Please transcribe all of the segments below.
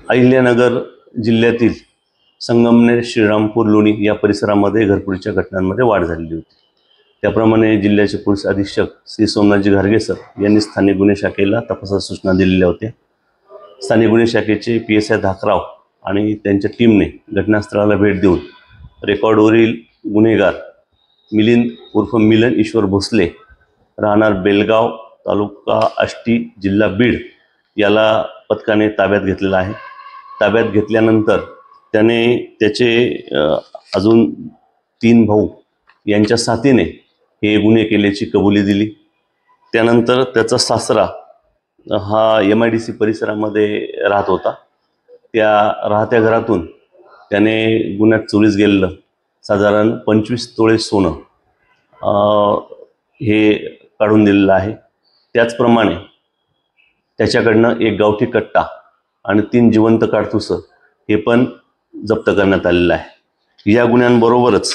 अहिल्यानगर जिल्ह्यातील संगमनेर, श्रीरामपूर, लोणी या परिसरामध्ये घरफोडीच्या घटनांमध्ये वाढ झालेली होती। त्याप्रमाणे जिल्ह्याचे पोलीस अधीक्षक श्री सोमनाथजी घारगे सर यांनी स्थानिक गुन्हे शाखेला तपासाच्या सूचना दिलेल्या होत्या। स्थानिक गुन्हे शाखेचे PSI धाकराव आणि त्यांच्या टीमने घटनास्थळाला भेट देऊन रेकॉर्डवरील गुन्हेगार मिलिंद उर्फ मिलन ईश्वर भोसले राहणार बेलगाव, तालुका आष्टी, जिल्हा बीड याला पथकाने ताब्यात घेतलेला आहे। ताब्यात घेतल्यानंतर त्याने त्याचे अजून 3 भाऊ यांच्या साथीने हे गुन्हे केल्याची कबुली दिली। त्यानंतर त्याचा सासरा हा MIDC परिसरामध्ये राहत होता। त्या राहत्या घरातून त्याने गुन्ह्यात चोरीस गेलेलं साधारण 25 तोळे सोनं हे काढून दिलेलं आहे। त्याचप्रमाणे त्याच्याकडनं एक गावठी कट्टा आणि 3 जिवंत काडतुसं हे पण जप्त करण्यात आलेलं आहे। या गुन्ह्यांबरोबरच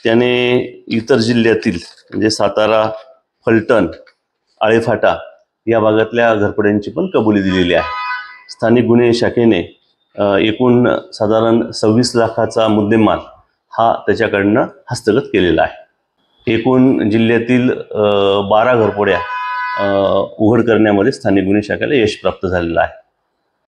त्याने इतर जिल्ह्यातील म्हणजे सातारा, फलटण, आळेफाटा या भागातल्या घरफोड्यांची पण कबुली दिलेली आहे। स्थानिक गुन्हे शाखेने एकूण साधारण 26 लाखाचा मुद्देमाल हा त्याच्याकडनं हस्तगत केलेला आहे। एकूण जिल्ह्यातील 12 घरफोड्या उघड करण्यामध्ये स्थानिक गुन्हे शाखेला यश प्राप्त झालेलं आहे।